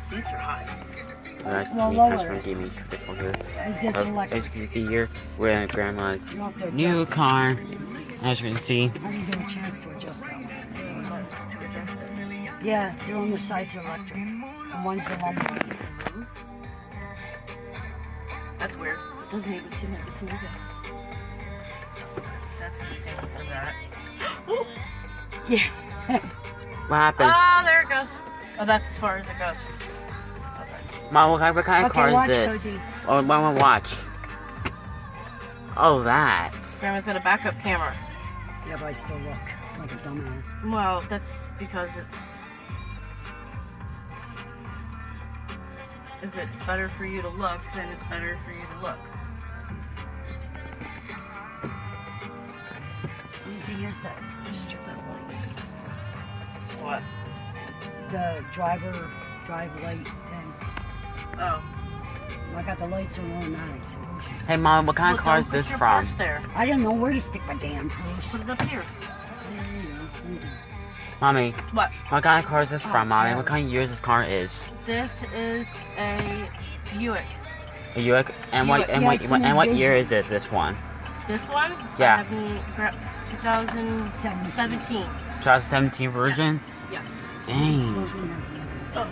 seats are high. That's Well, me. lower. That's what gave me traffic over here. It gets As electric. you can see here, we're in Grandma's You don't have to new adjust it. car. As you can see. How do you get a chance to adjust that one? Yeah, they're on the sides are electric. And one's the lumbar. That's weird. It doesn't even seem like it's moving. That's the thing for that. Yeah. What happened? Oh, there it goes. Oh, that's as far as it goes. Mom, what kind of Okay, car watch, is this? Cody. Oh, Mama, watch. Oh, that. Grandma's got a backup camera. Yeah, but I still look like a dumbass. Well, that's because if it's better for you to look, then it's better for you to look. The thing is that stupid light. What? The drive light thing. Oh. I got the lights on automatic. So oh, shit. Hey, Mom, what kind of Well, car don't is put this your from? purse there. I don't know where to stick my damn purse. Put it up here. There you go. Mommy, What? what kind of car is this from, Oh, Mommy? yeah. What kind of year this car is? This is a Buick. A Buick? And what Buick. and Yeah, what it's an and what year Envision. is this one? This one? Yeah. 2017. 2017 version? Yes. Dang. Smoking Oh.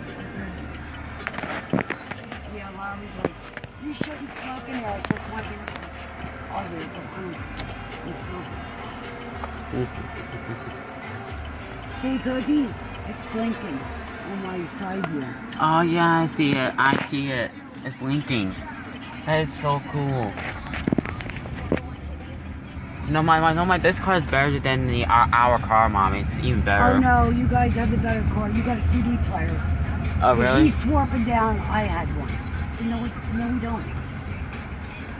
yeah, Mommy's like, you shouldn't smoke in there. So it's what you're See, Cody, it's blinking on my side here. Oh yeah, I see it. I see it. It's blinking. That is so cool. This car is better than our car, Mommy. It's even better. Oh no, you guys have the better car. You got a CD player. Oh, really? He's swarping down. I had one. So no, we don't.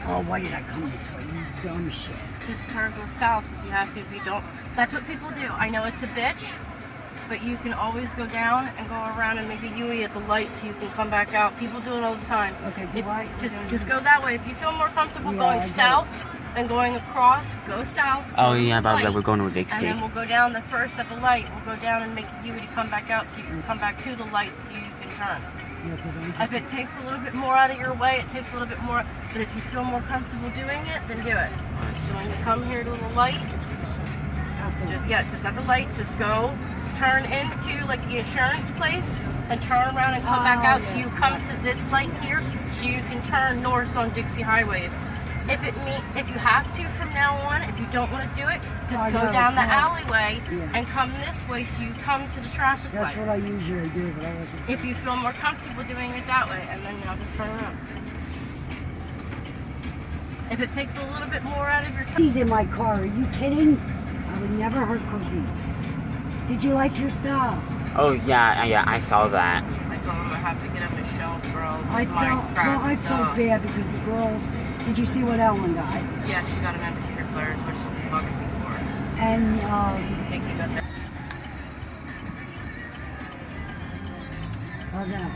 Oh, why did I come this way? You dumb shit. Just turn go south if you have to. If you don't, that's what people do. I know it's a bitch, but you can always go down and go around and make a U-E at the light so you can come back out. People do it all the time. Okay, If- do I? just go that way. If you feel more comfortable Yeah, going I do. south and going across, go south. Oh go to yeah, the but light, we're going to and Dixie. then we'll go down the first at the light. We'll go down and make a U-E to come back out so you can come back to the light so you can turn. Yeah, 'cause I'm If it takes a little bit more out of your way, it takes a little bit more. But if you feel more comfortable doing it, then do it. So when you come here to the light, just at the light, just go turn into like the insurance place and turn around and come back Oh, out. yeah. So you come to this light here, so you can turn north on Dixie Highway. If you have to from now on, if you don't want to do it, just I go know, down the yeah. alleyway Yeah. and come this way so you come to the traffic That's light. what I usually do, but I wasn't. If you feel more comfortable doing it that way, and then now just turn around. If it takes a little bit more out of your time. He's in my car. Are you kidding? I would never hurt Cody. Did you like your stuff? Oh yeah, I saw that. I told him I have to get him a shelf, bro. I felt bad because the girls. Did you see what Ellen got? Yeah, she got an empty declared, which she's bugging me for. And I think you got that. how's that?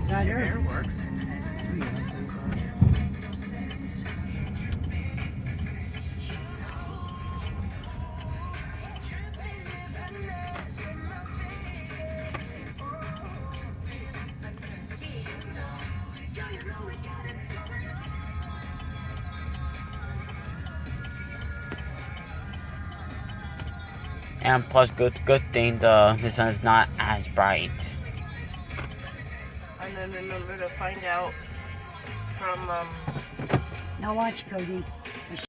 That Your hurt. hair works. And plus, good thing the sun is not as bright. And then remember to find out from Now watch, Cody.